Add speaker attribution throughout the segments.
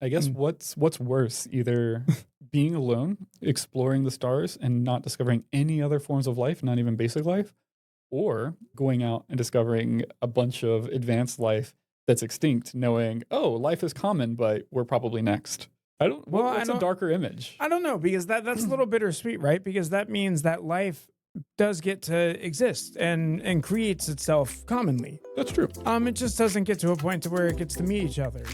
Speaker 1: I guess
Speaker 2: Mm.
Speaker 1: what's worse, either being alone, exploring the stars, and not discovering any other forms of life, not even basic life, or going out and discovering a bunch of advanced life that's extinct, knowing, oh, life is common, but we're probably next. I don't.
Speaker 2: Well, I
Speaker 1: What's a
Speaker 2: don't
Speaker 1: darker image?
Speaker 2: I don't know because that's a little bittersweet, right? Because that means that life does get to exist and creates itself commonly.
Speaker 1: That's true.
Speaker 2: It just doesn't get to a point to where it gets to meet each other.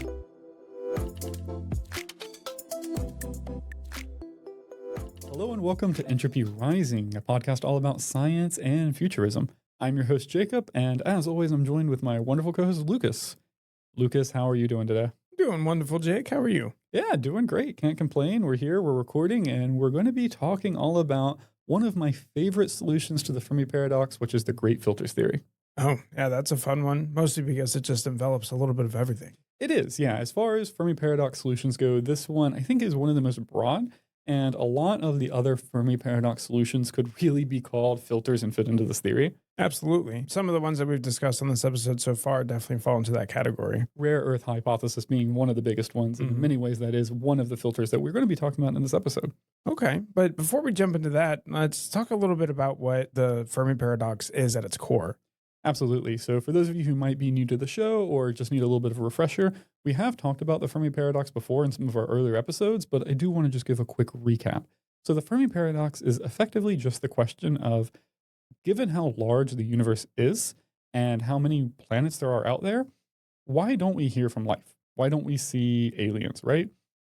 Speaker 1: Hello and welcome to Entropy Rising, a podcast all about science and futurism. I'm your host Jacob, and as always, I'm joined with my wonderful co-host Lucas. Lucas, how are you doing today?
Speaker 2: Doing wonderful, Jake. How are you?
Speaker 1: Yeah, doing great. Can't complain. We're here, we're recording, and we're going to be talking all about one of my favorite solutions to the Fermi Paradox, which is the great filters theory.
Speaker 2: Oh, yeah, that's a fun one. Mostly because it just envelops a little bit of everything.
Speaker 1: It is, yeah. As far as Fermi Paradox solutions go, this one I think is one of the most broad, and a lot of the other Fermi Paradox solutions could really be called filters and fit into this theory.
Speaker 2: Absolutely. Some of the ones that we've discussed on this episode so far definitely fall into that category.
Speaker 1: Rare Earth hypothesis being one of the biggest ones. In many ways, that is one of the filters that we're going to be talking about in this episode.
Speaker 2: Okay, but before we jump into that, let's talk a little bit about what the Fermi Paradox is at its core.
Speaker 1: Absolutely. So for those of you who might be new to the show or just need a little bit of a refresher, we have talked about the Fermi Paradox before in some of our earlier episodes, but I do want to just give a quick recap. So the Fermi Paradox is effectively just the question of, given how large the universe is and how many planets there are out there, why don't we hear from life? Why don't we see aliens, right?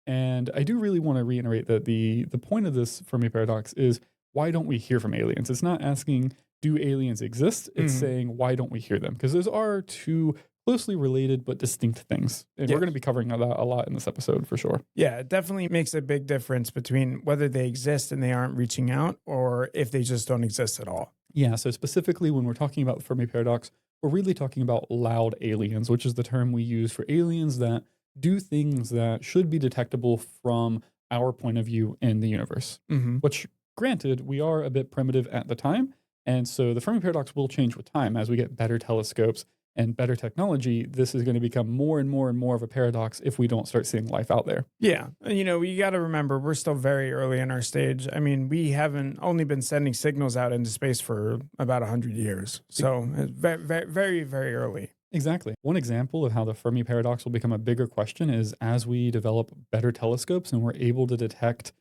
Speaker 1: And I do really want to reiterate that the point of this Fermi Paradox is, why don't we hear from aliens? It's not asking, do aliens exist? It's saying, why don't we hear them? Because those are two closely related but distinct things. And we're going to be covering that a lot in this episode for sure.
Speaker 2: Yeah, it definitely makes a big difference between whether they exist and they aren't reaching out or if they just don't exist at all.
Speaker 1: Yeah, so specifically when we're talking about the Fermi Paradox, we're really talking about loud aliens, which is the term we use for aliens that do things that should be detectable from our point of view in the universe. Which, granted, we are a bit primitive at the time. And so the Fermi Paradox will change with time as we get better telescopes and better technology. This is going to become more and more and more of a paradox if we don't start seeing life out there.
Speaker 2: Yeah. And, you got to remember, we're still very early in our stage. I mean, we haven't only been sending signals out into space for about 100 years. So it's very, very, very, very early.
Speaker 1: Exactly. One example of how the Fermi Paradox will become a bigger question is as we develop better telescopes and we're able to detect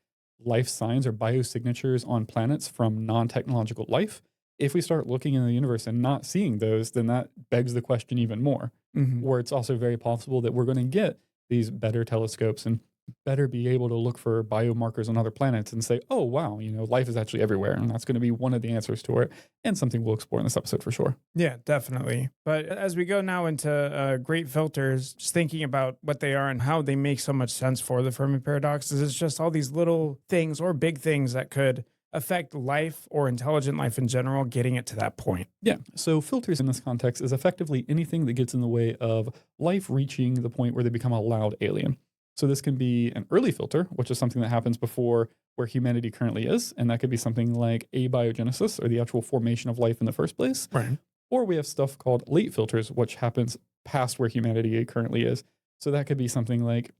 Speaker 1: life signs or biosignatures on planets from non-technological life. If we start looking in the universe and not seeing those, then that begs the question even more. Where it's also very possible that we're going to get these better telescopes and better be able to look for biomarkers on other planets and say, oh, wow, life is actually everywhere. And that's going to be one of the answers to it and something we'll explore in this episode for sure.
Speaker 2: Yeah, definitely. But as we go now into great filters, just thinking about what they are and how they make so much sense for the Fermi Paradox, is it's just all these little things or big things that could affect life or intelligent life in general, getting it to that point.
Speaker 1: Yeah. So filters in this context is effectively anything that gets in the way of life reaching the point where they become a loud alien. So this can be an early filter, which is something that happens before where humanity currently is. And that could be something like abiogenesis or the actual formation of life in the first place.
Speaker 2: Right.
Speaker 1: Or we have stuff called late filters, which happens past where humanity currently is. So that could be something like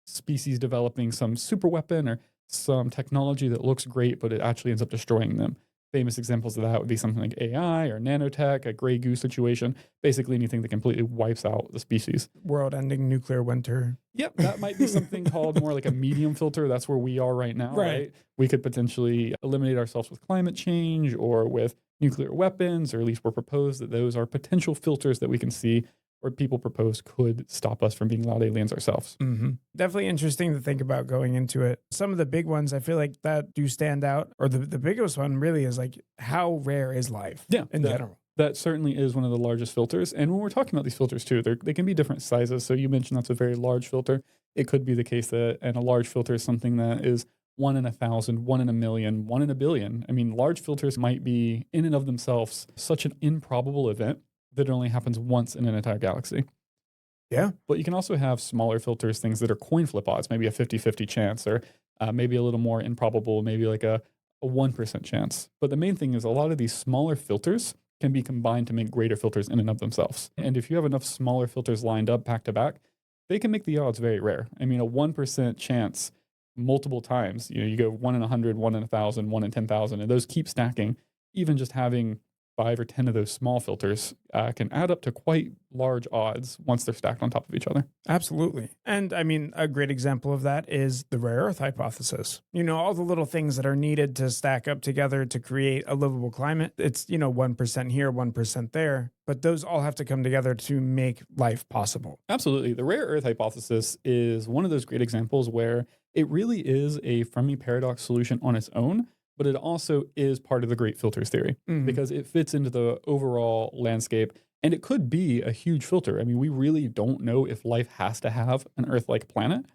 Speaker 1: species developing some super weapon or some technology that looks great, but it actually ends up destroying them. Famous examples of that would be something like AI or nanotech, a gray goo situation, basically anything that completely wipes out the species.
Speaker 2: World-ending nuclear winter.
Speaker 1: Yep, that might be something called more like a medium filter. That's where we are right now, right? We could potentially eliminate ourselves with climate change or with nuclear weapons, or at least we're proposed that those are potential filters that we can see or people propose could stop us from being loud aliens ourselves.
Speaker 2: Definitely interesting to think about going into it. Some of the big ones I feel like that do stand out, or the biggest one really is like, how rare is life in general?
Speaker 1: That certainly is one of the largest filters. And when we're talking about these filters too, they can be different sizes. So you mentioned that's a very large filter. It could be the case that, and a large filter is something that is 1 in 1,000, 1 in a million, 1 in a billion. I mean, large filters might be in and of themselves such an improbable event that it only happens once in an entire galaxy.
Speaker 2: Yeah.
Speaker 1: But you can also have smaller filters, things that are coin flip odds, maybe a 50-50 chance, or maybe a little more improbable, maybe like a 1% chance. But the main thing is a lot of these smaller filters can be combined to make greater filters in and of themselves. And if you have enough smaller filters lined up back to back, they can make the odds very rare. I mean, a 1% chance multiple times, you go 1 in 100, 1 in 1,000, 1 in 10,000, and those keep stacking. Even just having 5 or 10 of those small filters can add up to quite large odds once they're stacked on top of each other.
Speaker 2: Absolutely. And I mean, a great example of that is the rare earth hypothesis. All the little things that are needed to stack up together to create a livable climate. It's, 1% here, 1% there, but those all have to come together to make life possible.
Speaker 1: Absolutely. The rare earth hypothesis is one of those great examples where it really is a Fermi paradox solution on its own, but it also is part of the great filters theory because it fits into the overall landscape and it could be a huge filter. I mean, we really don't know if life has to have an Earth like planet,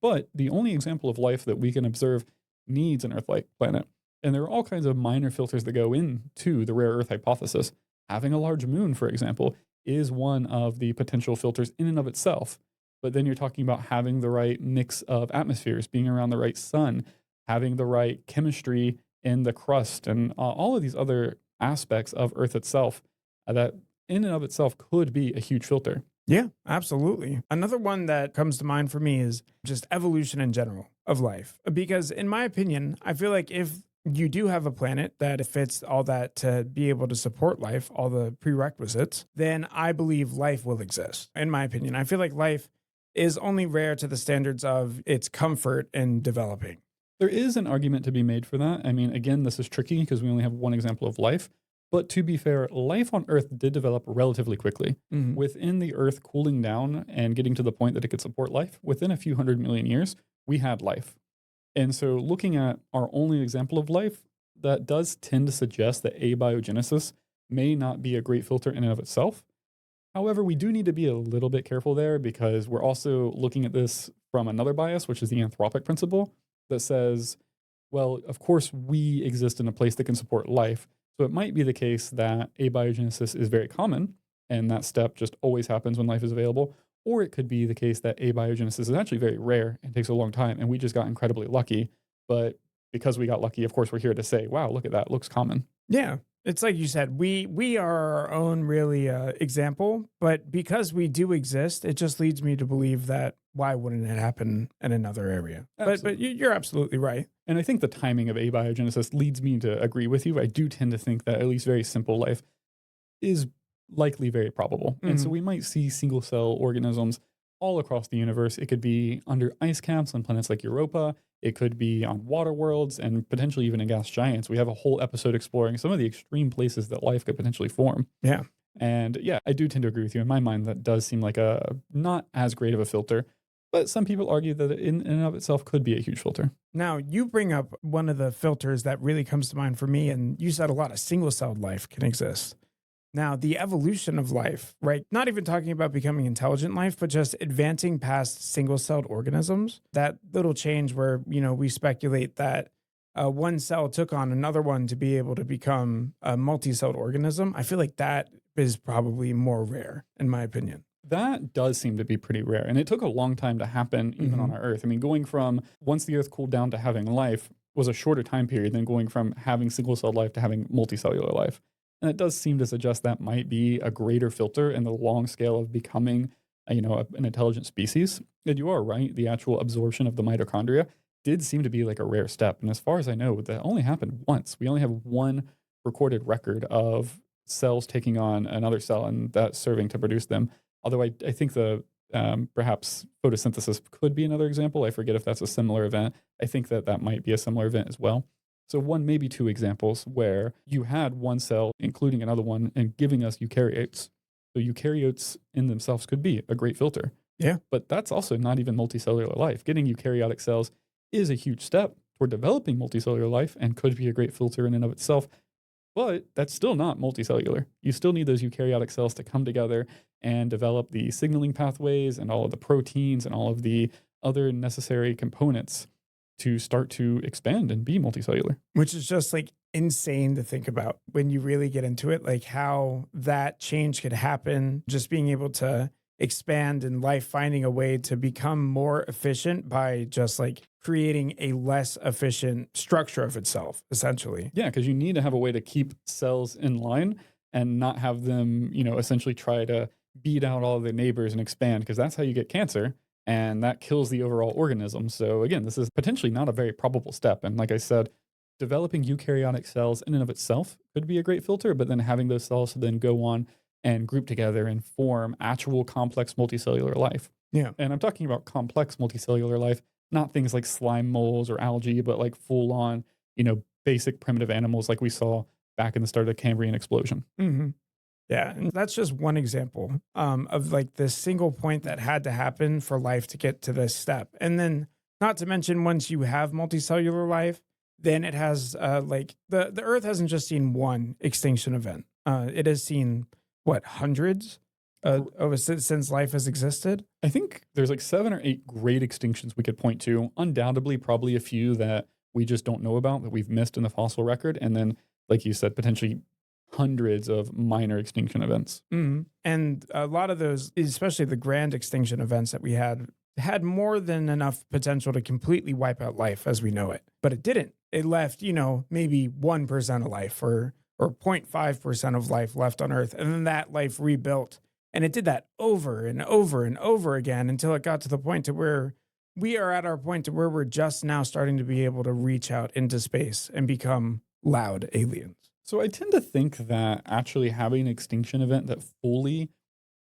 Speaker 1: but the only example of life that we can observe needs an Earth like planet. And there are all kinds of minor filters that go into the rare Earth hypothesis. Having a large moon, for example, is one of the potential filters in and of itself. But then you're talking about having the right mix of atmospheres, being around the right sun, having the right chemistry in the crust, and all of these other aspects of Earth itself that in and of itself could be a huge filter.
Speaker 2: Yeah, absolutely. Another one that comes to mind for me is just evolution in general of life. Because, in my opinion, I feel like if you do have a planet that fits all that to be able to support life, all the prerequisites, then I believe life will exist. In my opinion, I feel like life is only rare to the standards of its comfort in developing.
Speaker 1: There is an argument to be made for that. I mean, again, this is tricky because we only have one example of life. But to be fair, life on Earth did develop relatively quickly. Within the Earth cooling down and getting to the point that it could support life, within a few 100 million years, we had life. And so looking at our only example of life, that does tend to suggest that abiogenesis may not be a great filter in and of itself. However, we do need to be a little bit careful there because we're also looking at this from another bias, which is the anthropic principle that says, well, of course, we exist in a place that can support life. So it might be the case that abiogenesis is very common, and that step just always happens when life is available. Or it could be the case that abiogenesis is actually very rare and takes a long time, and we just got incredibly lucky. But because we got lucky, of course, we're here to say, wow, look at that, looks common.
Speaker 2: Yeah. It's like you said, we are our own really example, but because we do exist, it just leads me to believe that why wouldn't it happen in another area? But you're absolutely right.
Speaker 1: And I think the timing of abiogenesis leads me to agree with you. I do tend to think that at least very simple life is likely very probable. And so we might see single cell organisms all across the universe. It could be under ice caps on planets like Europa. It could be on water worlds and potentially even in gas giants. We have a whole episode exploring some of the extreme places that life could potentially form.
Speaker 2: Yeah.
Speaker 1: And yeah, I do tend to agree with you. In my mind, that does seem like a not as great of a filter. But some people argue that it in and of itself could be a huge filter.
Speaker 2: Now, you bring up one of the filters that really comes to mind for me, and you said a lot of single-celled life can exist. Now, the evolution of life, right? Not even talking about becoming intelligent life, but just advancing past single-celled organisms. That little change where, we speculate that one cell took on another one to be able to become a multi-celled organism. I feel like that is probably more rare, in my opinion.
Speaker 1: That does seem to be pretty rare. And it took a long time to happen, even on our Earth. I mean, going from once the Earth cooled down to having life was a shorter time period than going from having single-celled life to having multicellular life. And it does seem to suggest that might be a greater filter in the long scale of becoming, an intelligent species. And you are right. The actual absorption of the mitochondria did seem to be like a rare step. And as far as I know, that only happened once. We only have one recorded record of cells taking on another cell and that serving to produce them. Although I think the perhaps photosynthesis could be another example. I forget if that's a similar event. I think that might be a similar event as well. So one, maybe two examples where you had one cell, including another one, and giving us eukaryotes. So eukaryotes in themselves could be a great filter.
Speaker 2: Yeah.
Speaker 1: But that's also not even multicellular life. Getting eukaryotic cells is a huge step toward developing multicellular life and could be a great filter in and of itself. But that's still not multicellular. You still need those eukaryotic cells to come together and develop the signaling pathways and all of the proteins and all of the other necessary components to start to expand and be multicellular.
Speaker 2: Which is just like insane to think about when you really get into it, like how that change could happen, just being able to expand in life, finding a way to become more efficient by just like creating a less efficient structure of itself, essentially.
Speaker 1: Yeah, because you need to have a way to keep cells in line and not have them, essentially try to beat out all of their neighbors and expand, because that's how you get cancer, and that kills the overall organism. So again, this is potentially not a very probable step. And like I said, developing eukaryotic cells in and of itself could be a great filter, but then having those cells then go on and group together and form actual complex multicellular life.
Speaker 2: Yeah.
Speaker 1: And I'm talking about complex multicellular life, not things like slime moles or algae, but like full on, basic primitive animals like we saw back in the start of the Cambrian explosion.
Speaker 2: Hmm. Yeah, and that's just one example of like this single point that had to happen for life to get to this step. And then, not to mention, once you have multicellular life, then it has like the Earth hasn't just seen one extinction event. It has seen what hundreds since life has existed.
Speaker 1: I think there's like 7 or 8 great extinctions we could point to. Undoubtedly, probably a few that we just don't know about that we've missed in the fossil record. And then, like you said, potentially hundreds of minor extinction events.
Speaker 2: And a lot of those, especially the grand extinction events that we had more than enough potential to completely wipe out life as we know it. But it didn't. It left, maybe 1% of life or 0.5% of life left on Earth. And then that life rebuilt. And it did that over and over and over again until it got to the point to where we are at our point to where we're just now starting to be able to reach out into space and become loud aliens.
Speaker 1: So I tend to think that actually having an extinction event that fully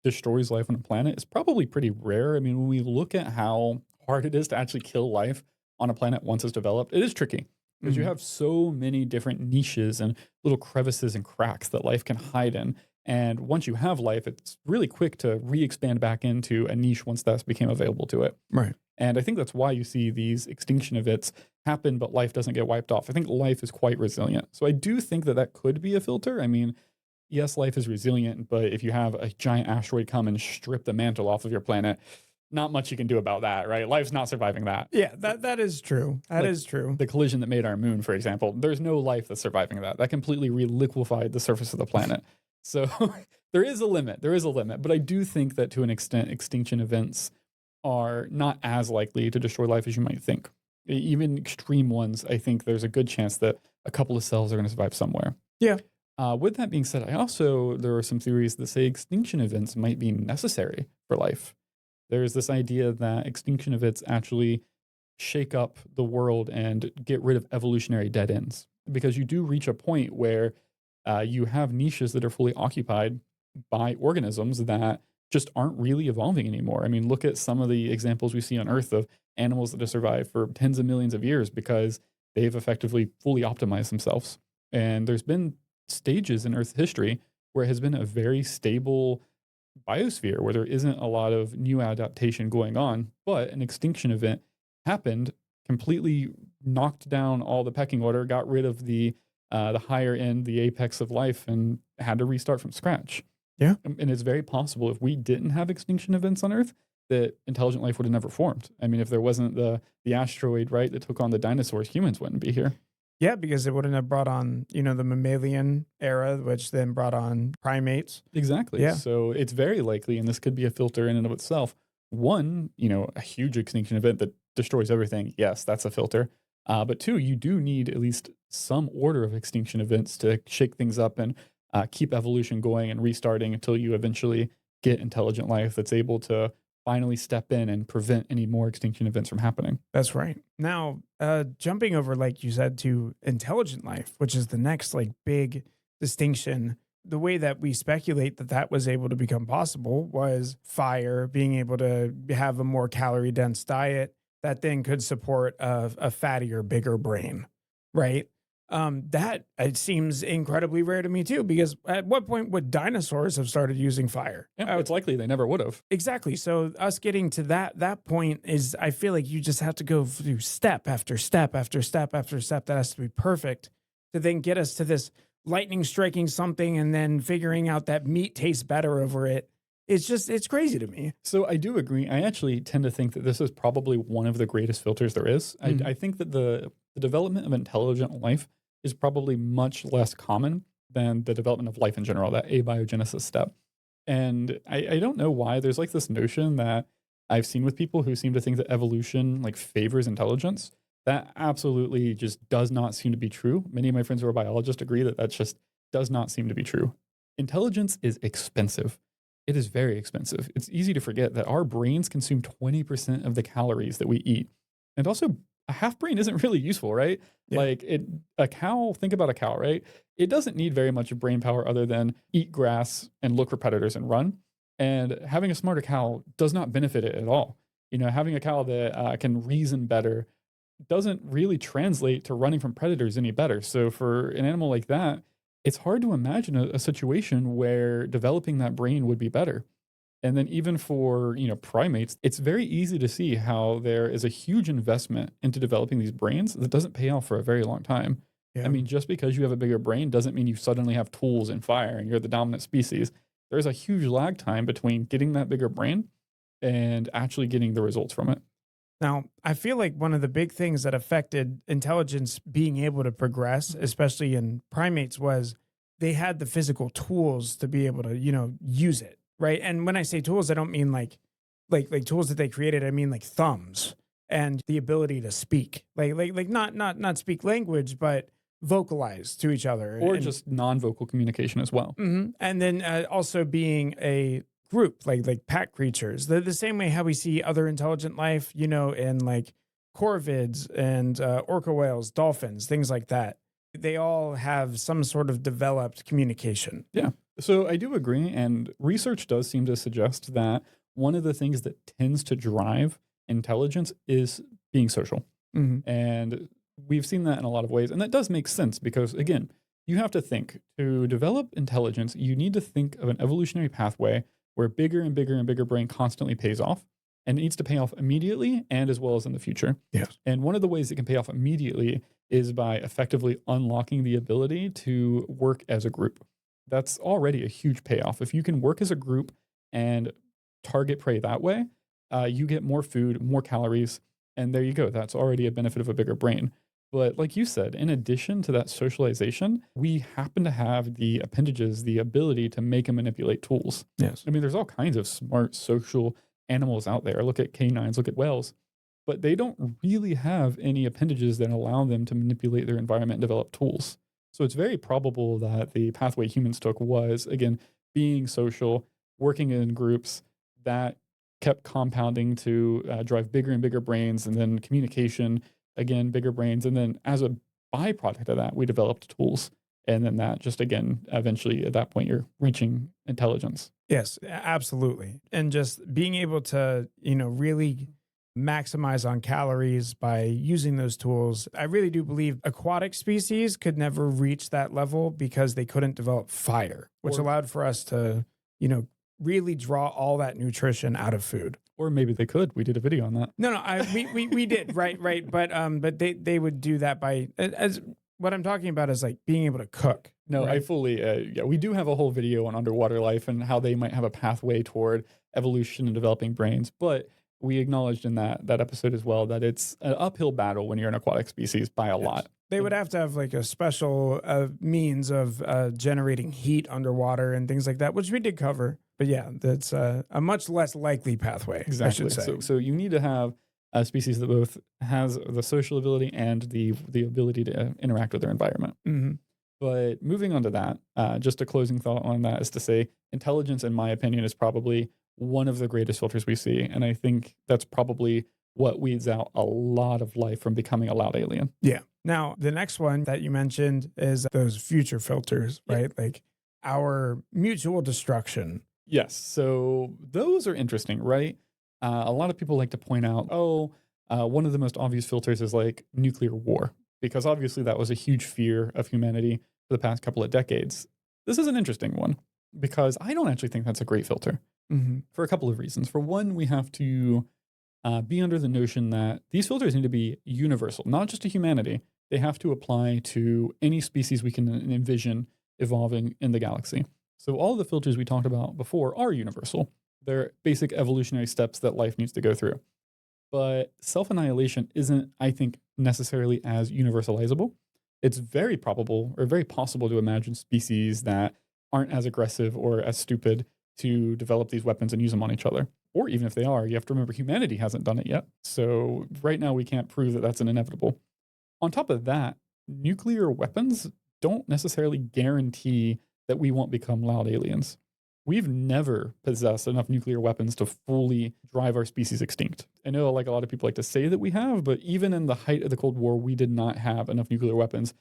Speaker 1: destroys life on a planet is probably pretty rare. I mean, when we look at how hard it is to actually kill life on a planet once it's developed, it is tricky because you have so many different niches and little crevices and cracks that life can hide in. And once you have life, it's really quick to re-expand back into a niche once that became available to it.
Speaker 2: Right.
Speaker 1: And I think that's why you see these extinction events happen, but life doesn't get wiped off. I think life is quite resilient. So I do think that that could be a filter. I mean, yes, life is resilient, but if you have a giant asteroid come and strip the mantle off of your planet, not much you can do about that, right? Life's not surviving that.
Speaker 2: Yeah, that is true. That is true.
Speaker 1: The collision that made our moon, for example, there's no life that's surviving that. That completely reliquefied the surface of the planet. So there is a limit. There is a limit. But I do think that to an extent, extinction events are not as likely to destroy life as you might think. Even extreme ones, I think there's a good chance that a couple of cells are going to survive somewhere.
Speaker 2: Yeah.
Speaker 1: With that being said, there are some theories that say extinction events might be necessary for life. There's this idea that extinction events actually shake up the world and get rid of evolutionary dead ends, because you do reach a point where you have niches that are fully occupied by organisms that just aren't really evolving anymore. I mean, look at some of the examples we see on Earth of animals that have survived for tens of millions of years because they've effectively fully optimized themselves. And there's been stages in Earth history where it has been a very stable biosphere where there isn't a lot of new adaptation going on, but an extinction event happened, completely knocked down all the pecking order, got rid of the higher end, the apex of life, and had to restart from scratch.
Speaker 2: Yeah.
Speaker 1: And it's very possible if we didn't have extinction events on Earth, that intelligent life would have never formed. I mean, if there wasn't the asteroid, right, that took on the dinosaurs, humans wouldn't be here.
Speaker 2: Yeah, because it wouldn't have brought on, the mammalian era, which then brought on primates.
Speaker 1: Exactly.
Speaker 2: Yeah.
Speaker 1: So it's very likely, and this could be a filter in and of itself. One, a huge extinction event that destroys everything. Yes, that's a filter. But two, you do need at least some order of extinction events to shake things up and keep evolution going and restarting until you eventually get intelligent life that's able to finally step in and prevent any more extinction events from happening.
Speaker 2: That's right. Now, jumping over, like you said, to intelligent life, which is the next like big distinction. The way that we speculate that was able to become possible was fire, being able to have a more calorie dense diet that then could support a fattier, bigger brain, right? That it seems incredibly rare to me too, because at what point would dinosaurs have started using fire?
Speaker 1: Yeah, it's likely they never would have.
Speaker 2: Exactly. So us getting to that point is, I feel like you just have to go through step after step after step after step that has to be perfect to then get us to this lightning striking something and then figuring out that meat tastes better over it. It's crazy to me.
Speaker 1: So I do agree. I actually tend to think that this is probably one of the greatest filters there is. I think that the development of intelligent life is probably much less common than the development of life in general, that abiogenesis step. And I don't know why. There's like this notion that I've seen with people who seem to think that evolution like favors intelligence. That absolutely just does not seem to be true. Many of my friends who are biologists agree that that just does not seem to be true. Intelligence is expensive. it is very expensive. It's easy to forget that our brains consume 20% of the calories that we eat. And also, a half brain isn't really useful, right?
Speaker 2: Yeah.
Speaker 1: A cow, think about a cow, right? It doesn't need very much brain power other than eat grass and look for predators and run. And having a smarter cow does not benefit it at all. Having a cow that can reason better doesn't really translate to running from predators any better. So for an animal like that, it's hard to imagine a situation where developing that brain would be better. And then even for, primates, it's very easy to see how there is a huge investment into developing these brains that doesn't pay off for a very long time. I
Speaker 2: Yeah.
Speaker 1: mean, just because you have a bigger brain doesn't mean you suddenly have tools and fire and you're the dominant species. There's a huge lag time between getting that bigger brain and actually getting the results from it.
Speaker 2: Now, I feel like one of the big things that affected intelligence being able to progress, especially in primates, was they had the physical tools to be able to, use it, right? And when I say tools, I don't mean like tools that they created. I mean like thumbs and the ability to speak, like not speak language, but vocalize to each other,
Speaker 1: Or
Speaker 2: and
Speaker 1: just non-vocal communication as well.
Speaker 2: and then also being a group, like pack creatures, the same way how we see other intelligent life, in like corvids and orca whales, dolphins, things like that. They all have some sort of developed communication.
Speaker 1: Yeah. So I do agree. And research does seem to suggest that one of the things that tends to drive intelligence is being social.
Speaker 2: Mhm.
Speaker 1: And we've seen that in a lot of ways. And that does make sense because, again, you have to think to develop intelligence, you need to think of an evolutionary pathway where bigger and bigger and bigger brain constantly pays off. And it needs to pay off immediately and as well as in the future.
Speaker 2: Yes.
Speaker 1: And one of the ways it can pay off immediately is by effectively unlocking the ability to work as a group. That's already a huge payoff. If you can work as a group and target prey that way, you get more food, more calories, and there you go. That's already a benefit of a bigger brain. But like you said, in addition to that socialization, we happen to have the appendages, the ability to make and manipulate tools.
Speaker 2: Yes.
Speaker 1: I mean, there's all kinds of smart social animals out there. Look at canines, look at whales, but they don't really have any appendages that allow them to manipulate their environment and develop tools. So it's very probable that the pathway humans took was, again, being social, working in groups that kept compounding to drive bigger and bigger brains, and then communication, again, bigger brains. And then as a byproduct of that, we developed tools. And then that just, again, eventually at that point, you're reaching intelligence.
Speaker 2: Yes, absolutely. And just being able to, really maximize on calories by using those tools. I really do believe aquatic species could never reach that level because they couldn't develop fire, which
Speaker 1: Or-
Speaker 2: allowed for us to, really draw all that nutrition out of food.
Speaker 1: Or maybe they could. We did a video on that.
Speaker 2: No, we did, right. But they would do that by, as what I'm talking about is like being able to cook.
Speaker 1: No, I
Speaker 2: right?
Speaker 1: fully, yeah, we do have a whole video on underwater life and how they might have a pathway toward evolution and developing brains. But we acknowledged in that episode as well that it's an uphill battle when you're an aquatic species by a lot.
Speaker 2: They would have to have like a special means of generating heat underwater and things like that, which we did cover. But yeah, that's a much less likely pathway.
Speaker 1: Exactly.
Speaker 2: I should say.
Speaker 1: So you need to have a species that both has the social ability and the ability to interact with their environment.
Speaker 2: Mhm.
Speaker 1: But moving on to that, just a closing thought on that is to say intelligence, in my opinion, is probably one of the greatest filters we see. And I think that's probably what weeds out a lot of life from becoming a loud alien.
Speaker 2: Yeah. Now, the next one that you mentioned is those future filters,
Speaker 1: Yeah.
Speaker 2: right? Like our mutual destruction.
Speaker 1: Yes. So those are interesting, right? A lot of people like to point out, one of the most obvious filters is like nuclear war, because obviously that was a huge fear of humanity for the past couple of decades. This is an interesting one because I don't actually think that's a great filter
Speaker 2: Mm-hmm.
Speaker 1: for a couple of reasons. For one, we have to be under the notion that these filters need to be universal, not just to humanity. They have to apply to any species we can envision evolving in the galaxy. So all the filters we talked about before are universal. They're basic evolutionary steps that life needs to go through. But self-annihilation isn't, I think, necessarily as universalizable. It's very probable or very possible to imagine species that aren't as aggressive or as stupid to develop these weapons and use them on each other. Or even if they are, you have to remember humanity hasn't done it yet. So right now we can't prove that that's an inevitable. On top of that, nuclear weapons don't necessarily guarantee that we won't become loud aliens. we've never possessed enough nuclear weapons to fully drive our species extinct. I know like a lot of people like to say that we have, but even in the height of the Cold War, we did not have enough nuclear weapons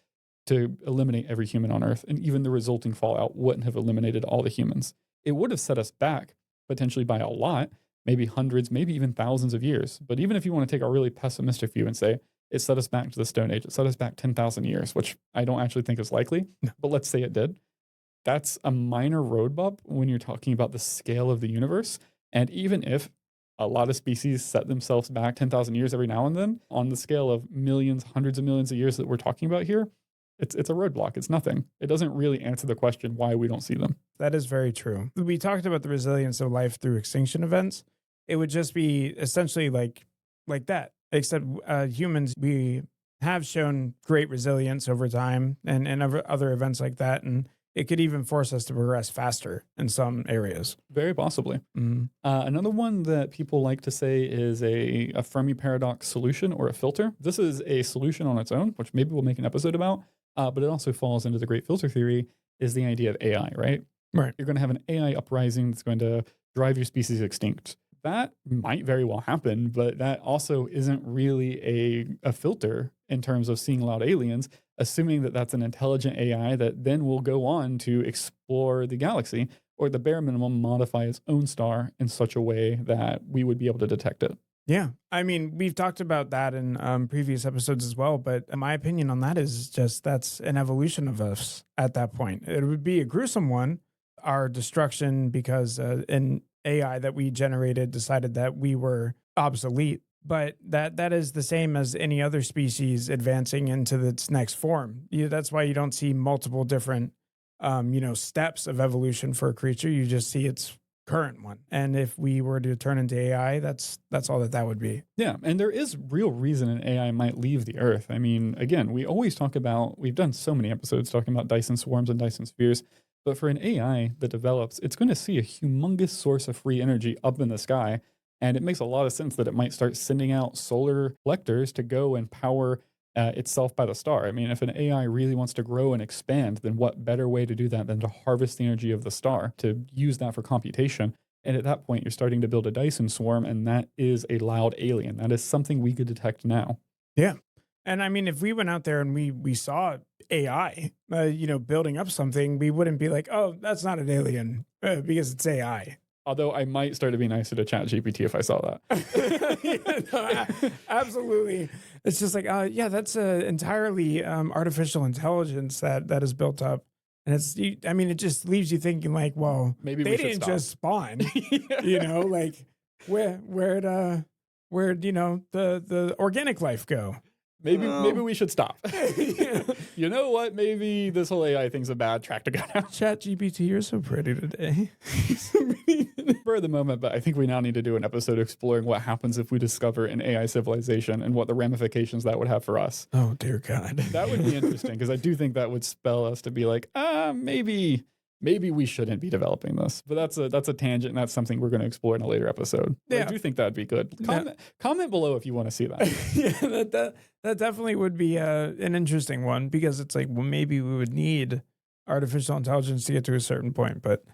Speaker 1: to eliminate every human on Earth. And even the resulting fallout wouldn't have eliminated all the humans. It would have set us back potentially by a lot, maybe hundreds, maybe even thousands of years. But even if you want to take a really pessimistic view and say it set us back to the Stone Age, it set us back 10,000 years, which I don't actually think is likely, but let's say it did. That's a minor road bump when you're talking about the scale of the universe. And even if a lot of species set themselves back 10,000 years every now and then, on the scale of millions, hundreds of millions of years that we're talking about here, it's a roadblock. It's nothing. It doesn't really answer the question why we don't see them.
Speaker 2: That is very true. We talked about the resilience of life through extinction events. It would just be essentially like that, except humans, we have shown great resilience over time and other events like that. And it could even force us to progress faster in some areas.
Speaker 1: Very possibly. Another one that people like to say is a Fermi Paradox solution or a filter. This is a solution on its own, which maybe we'll make an episode about, but it also falls into the great filter theory, is the idea of AI, right?
Speaker 2: Right.
Speaker 1: You're going to have an AI uprising that's going to drive your species extinct. That might very well happen, but that also isn't really a filter in terms of seeing loud aliens, assuming that that's an intelligent AI that then will go on to explore the galaxy, or at the bare minimum modify its own star in such a way that we would be able to detect it.
Speaker 2: Yeah. I mean, we've talked about that in previous episodes as well, but my opinion on that is just that's an evolution of us at that point. It would be a gruesome one, our destruction, because an AI that we generated decided that we were obsolete. But that is the same as any other species advancing into its next form. That's why you don't see multiple different, steps of evolution for a creature. You just see its current one. And if we were to turn into AI, that's all that would be.
Speaker 1: Yeah, and there is real reason an AI might leave the Earth. I mean, again, we always talk about, we've done so many episodes talking about Dyson swarms and Dyson spheres, but for an AI that develops, it's going to see a humongous source of free energy up in the sky. And it makes a lot of sense that it might start sending out solar collectors to go and power itself by the star. I mean, if an AI really wants to grow and expand, then what better way to do that than to harvest the energy of the star, to use that for computation? And at that point, you're starting to build a Dyson swarm, and that is a loud alien. That is something we could detect now.
Speaker 2: Yeah. And I mean, if we went out there and we saw AI, building up something, we wouldn't be like, oh, that's not an alien because it's AI.
Speaker 1: Although I might start to be nicer to ChatGPT if I saw
Speaker 2: that. Absolutely. It's just like, that's entirely artificial intelligence that is built up. And it just leaves you thinking like, well,
Speaker 1: maybe
Speaker 2: they didn't just spawn, like where'd the organic life go?
Speaker 1: Maybe we should stop. You know what? Maybe this whole AI thing's a bad track to go down.
Speaker 2: ChatGPT, you're so pretty today.
Speaker 1: For the moment, but I think we now need to do an episode exploring what happens if we discover an AI civilization and what the ramifications that would have for us.
Speaker 2: Oh, dear God.
Speaker 1: That would be interesting because I do think that would spell us to be like, maybe we shouldn't be developing this. But that's a tangent, and that's something we're going to explore in a later episode. Yeah. I do think that'd be good. Comment below if you want to see that.
Speaker 2: Yeah, that definitely would be an interesting one, because it's like, well, maybe we would need artificial intelligence to get to a certain point. But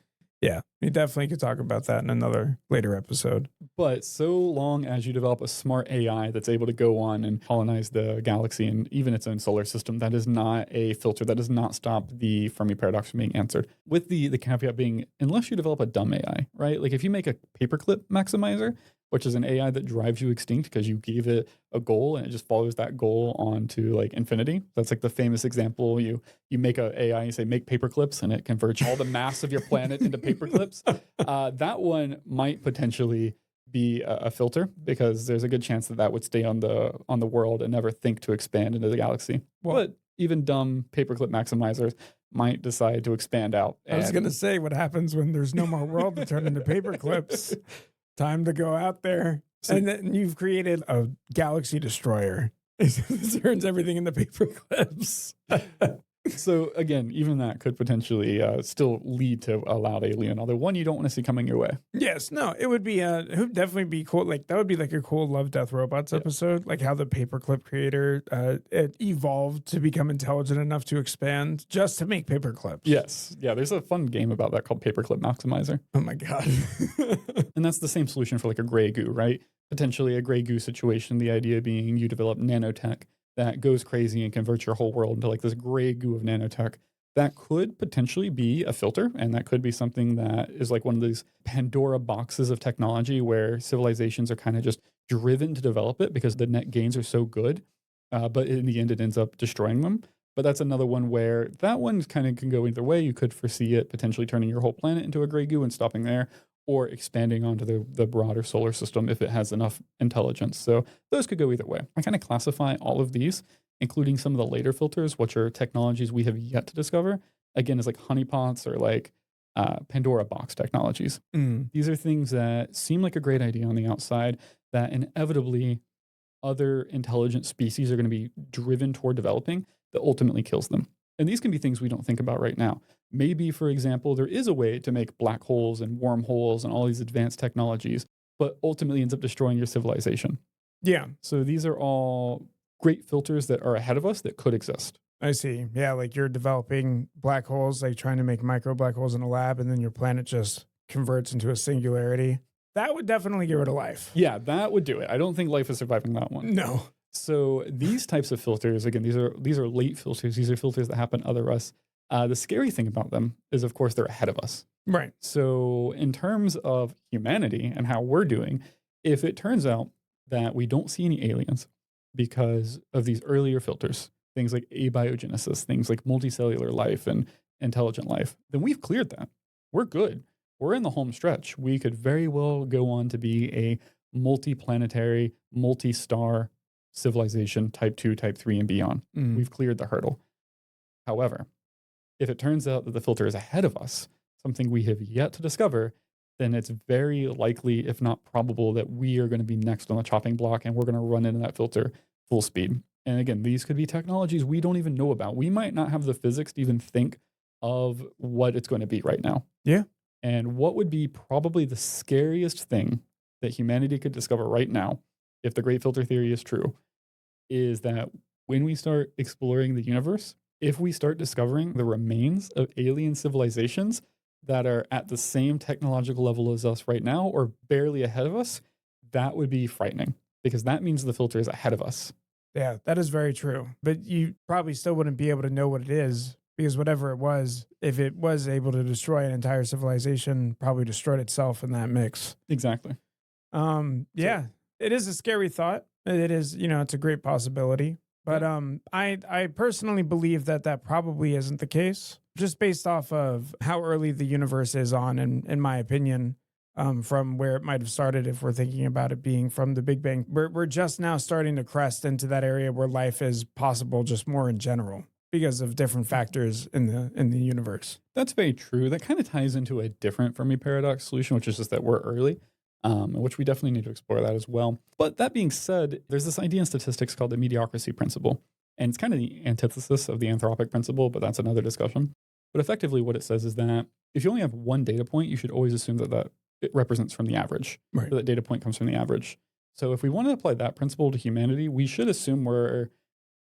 Speaker 2: yeah, we definitely could talk about that in another later episode.
Speaker 1: But so long as you develop a smart AI that's able to go on and colonize the galaxy and even its own solar system, that is not a filter. That does not stop the Fermi Paradox from being answered. With the caveat being, unless you develop a dumb AI, right? Like if you make a paperclip maximizer, which is an AI that drives you extinct because you gave it a goal and it just follows that goal on to like infinity. That's like the famous example. You make a AI, you say make paperclips, and it converts all the mass of your planet into paperclips. That one might potentially be a filter, because there's a good chance that would stay on the world and never think to expand into the galaxy. Well, but even dumb paperclip maximizers might decide to expand out.
Speaker 2: I was going to say, what happens when there's no more world to turn into paperclips? Time to go out there. And then you've created a galaxy destroyer. It turns everything into paper clips.
Speaker 1: So again, even that could potentially still lead to a loud alien, although one you don't want to see coming your way.
Speaker 2: Yes, no, it would definitely be cool. Like that would be like a cool Love Death Robots
Speaker 1: Yeah.
Speaker 2: episode, like how the paperclip creator it evolved to become intelligent enough to expand just to make paperclips.
Speaker 1: Yes. Yeah, there's a fun game about that called Paperclip Maximizer.
Speaker 2: Oh my god.
Speaker 1: And that's the same solution for like a gray goo, right? Potentially a gray goo situation, the idea being you develop nanotech that goes crazy and converts your whole world into like this gray goo of nanotech. That could potentially be a filter, and that could be something that is like one of these Pandora boxes of technology where civilizations are kind of just driven to develop it because the net gains are so good. But in the end, it ends up destroying them. But that's another one where that one kind of can go either way. You could foresee it potentially turning your whole planet into a gray goo and stopping there, or expanding onto the broader solar system if it has enough intelligence. So those could go either way. I kind of classify all of these, including some of the later filters, which are technologies we have yet to discover, again, as like honeypots or like Pandora box technologies.
Speaker 2: Mm.
Speaker 1: These are things that seem like a great idea on the outside that inevitably other intelligent species are going to be driven toward developing that ultimately kills them. And these can be things we don't think about right now. Maybe, for example, there is a way to make black holes and wormholes and all these advanced technologies, but ultimately ends up destroying your civilization.
Speaker 2: Yeah,
Speaker 1: So these are all great filters that are ahead of us that could exist.
Speaker 2: I see. Yeah, like you're developing black holes, like trying to make micro black holes in a lab, and then your planet just converts into a singularity. That would definitely get rid of life.
Speaker 1: Yeah, that would do it. I don't think life is surviving that one.
Speaker 2: No.
Speaker 1: So these types of filters, again, these are late filters. These are filters that happen other us. The scary thing about them is, of course, they're ahead of us.
Speaker 2: Right.
Speaker 1: So in terms of humanity and how we're doing, if it turns out that we don't see any aliens because of these earlier filters, things like abiogenesis, things like multicellular life and intelligent life, then we've cleared that. We're good. We're in the home stretch. We could very well go on to be a multi-planetary, multi-star civilization, type 2, type 3, and beyond.
Speaker 2: Mm.
Speaker 1: We've cleared the hurdle. However, if it turns out that the filter is ahead of us, something we have yet to discover, then it's very likely, if not probable, that we are going to be next on the chopping block and we're going to run into that filter full speed. And again, these could be technologies we don't even know about. We might not have the physics to even think of what it's going to be right now.
Speaker 2: Yeah.
Speaker 1: And what would be probably the scariest thing that humanity could discover right now, if the great filter theory is true, is that when we start exploring the universe, if we start discovering the remains of alien civilizations that are at the same technological level as us right now or barely ahead of us, that would be frightening because that means the filter is ahead of us.
Speaker 2: Yeah, that is very true. But you probably still wouldn't be able to know what it is because whatever it was, if it was able to destroy an entire civilization, probably destroyed itself in that mix.
Speaker 1: Exactly.
Speaker 2: Yeah, it is a scary thought. It is, it's a great possibility. But I personally believe that probably isn't the case, just based off of how early the universe is on, in my opinion, from where it might have started. If we're thinking about it being from the Big Bang, we're just now starting to crest into that area where life is possible, just more in general because of different factors in the universe.
Speaker 1: That's very true. That kind of ties into a different Fermi Paradox solution, which is just that we're early. Which we definitely need to explore that as well. But that being said, there's this idea in statistics called the mediocrity principle. And it's kind of the antithesis of the anthropic principle, but that's another discussion. But effectively, what it says is that if you only have one data point, you should always assume that it represents from the average.
Speaker 2: Right.
Speaker 1: So that data point comes from the average. So if we want to apply that principle to humanity, we should assume we're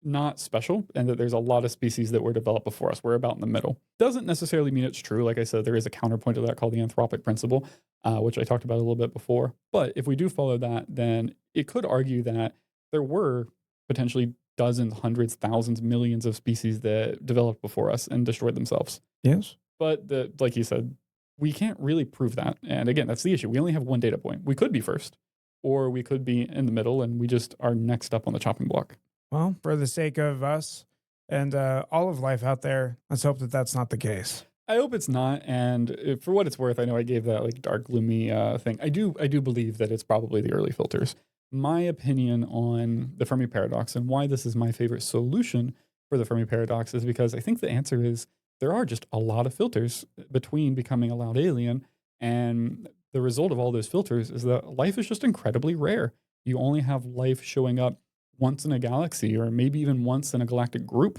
Speaker 1: not special and that there's a lot of species that were developed before us. We're about in the middle. Doesn't necessarily mean it's true. Like I said, there is a counterpoint to that called the anthropic principle, which I talked about a little bit before. But if we do follow that, then it could argue that there were potentially dozens, hundreds, thousands, millions of species that developed before us and destroyed themselves.
Speaker 2: Yes.
Speaker 1: But like you said, we can't really prove that. And again, that's the issue. We only have one data point. We could be first, or we could be in the middle and we just are next up on the chopping block.
Speaker 2: Well, for the sake of us and all of life out there, let's hope that that's not the case.
Speaker 1: I hope it's not. And for what it's worth, I know I gave that like dark, gloomy thing. I do believe that it's probably the early filters. My opinion on the Fermi Paradox and why this is my favorite solution for the Fermi Paradox is because I think the answer is there are just a lot of filters between becoming a loud alien, and the result of all those filters is that life is just incredibly rare. You only have life showing up once in a galaxy or maybe even once in a galactic group.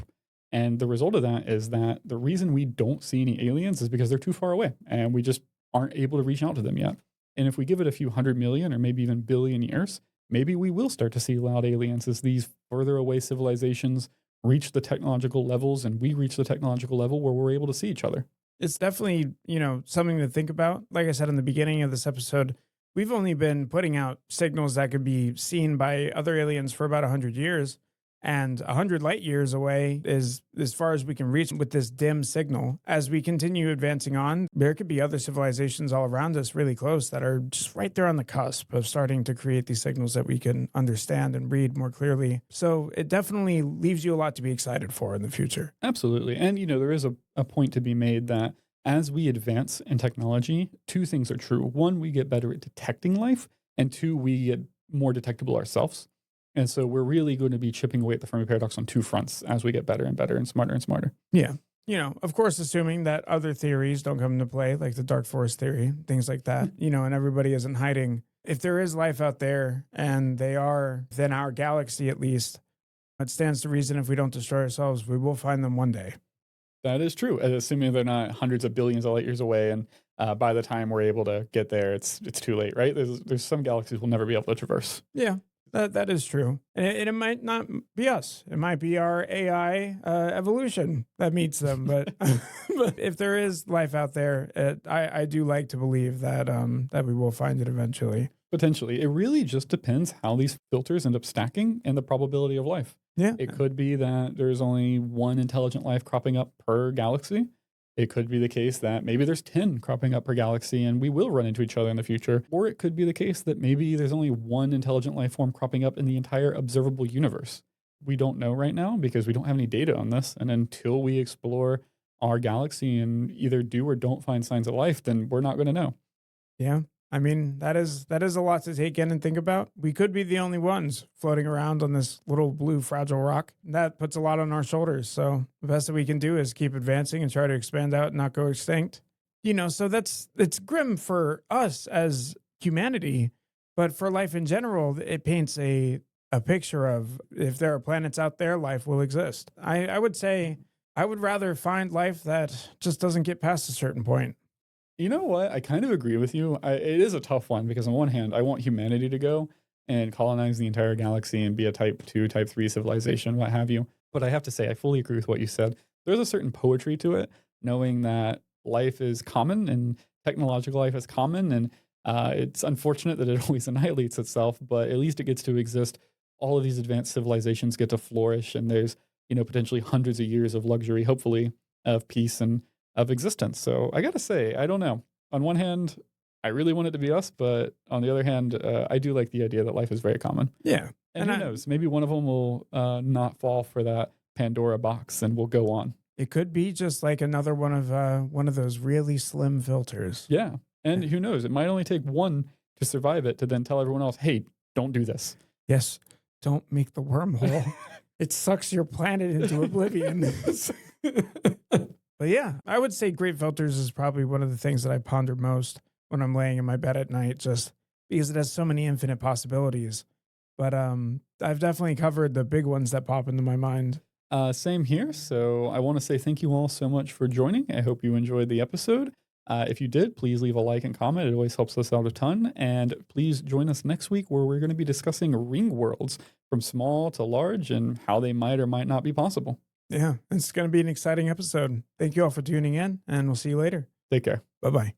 Speaker 1: And the result of that is that the reason we don't see any aliens is because they're too far away and we just aren't able to reach out to them yet. And if we give it a few 100 million or maybe even billion years, maybe we will start to see loud aliens as these further away civilizations reach the technological levels and we reach the technological level where we're able to see each other.
Speaker 2: It's definitely, something to think about. Like I said in the beginning of this episode, we've only been putting out signals that could be seen by other aliens for about 100 years. And 100 light years away is as far as we can reach with this dim signal. As we continue advancing on, there could be other civilizations all around us really close that are just right there on the cusp of starting to create these signals that we can understand and read more clearly. So it definitely leaves you a lot to be excited for in the future.
Speaker 1: Absolutely. And, there is a point to be made that as we advance in technology, two things are true. One, we get better at detecting life, and two, we get more detectable ourselves. And so we're really going to be chipping away at the Fermi Paradox on two fronts as we get better and better and smarter and smarter.
Speaker 2: Yeah. Of course, assuming that other theories don't come into play, like the dark forest theory, things like that, and everybody isn't hiding. If there is life out there and they are within our galaxy, at least, it stands to reason if we don't destroy ourselves, we will find them one day.
Speaker 1: That is true. Assuming they're not hundreds of billions of light years away. And by the time we're able to get there, it's too late, right? There's some galaxies we'll never be able to traverse.
Speaker 2: Yeah. That is true. And it might not be us. It might be our AI evolution that meets them. But but if there is life out there, I do like to believe that that we will find it eventually.
Speaker 1: Potentially. It really just depends how these filters end up stacking and the probability of life.
Speaker 2: Yeah.
Speaker 1: It could be that there's only one intelligent life cropping up per galaxy. It could be the case that maybe there's 10 cropping up per galaxy and we will run into each other in the future. Or it could be the case that maybe there's only one intelligent life form cropping up in the entire observable universe. We don't know right now because we don't have any data on this. And until we explore our galaxy and either do or don't find signs of life, then we're not going to know.
Speaker 2: Yeah. I mean, that is a lot to take in and think about. We could be the only ones floating around on this little blue fragile rock. That puts a lot on our shoulders. So the best that we can do is keep advancing and try to expand out and not go extinct. So it's grim for us as humanity, but for life in general, it paints a picture of if there are planets out there, life will exist. I would say I would rather find life that just doesn't get past a certain point.
Speaker 1: You know what? I kind of agree with you. It is a tough one because on one hand, I want humanity to go and colonize the entire galaxy and be a type 2, type 3 civilization, what have you. But I have to say, I fully agree with what you said. There's a certain poetry to it, knowing that life is common and technological life is common. And it's unfortunate that it always annihilates itself, but at least it gets to exist. All of these advanced civilizations get to flourish, and there's, potentially hundreds of years of luxury, hopefully, of peace and of existence. So I gotta say, I don't know. On one hand, I really want it to be us, but on the other hand, I do like the idea that life is very common.
Speaker 2: Yeah.
Speaker 1: And who knows? Maybe one of them will not fall for that Pandora box, and we'll go on.
Speaker 2: It could be just like another one of those really slim filters.
Speaker 1: Yeah, and who knows? It might only take one to survive it to then tell everyone else, "Hey, don't do this."
Speaker 2: Yes, don't make the wormhole. It sucks your planet into oblivion. But yeah, I would say great filters is probably one of the things that I ponder most when I'm laying in my bed at night, just because it has so many infinite possibilities. But I've definitely covered the big ones that pop into my mind.
Speaker 1: Same here. So I want to say thank you all so much for joining. I hope you enjoyed the episode. If you did, please leave a like and comment. It always helps us out a ton. And please join us next week where we're going to be discussing ring worlds from small to large and how they might or might not be possible.
Speaker 2: Yeah, it's going to be an exciting episode. Thank you all for tuning in, and we'll see you later.
Speaker 1: Take care.
Speaker 2: Bye-bye.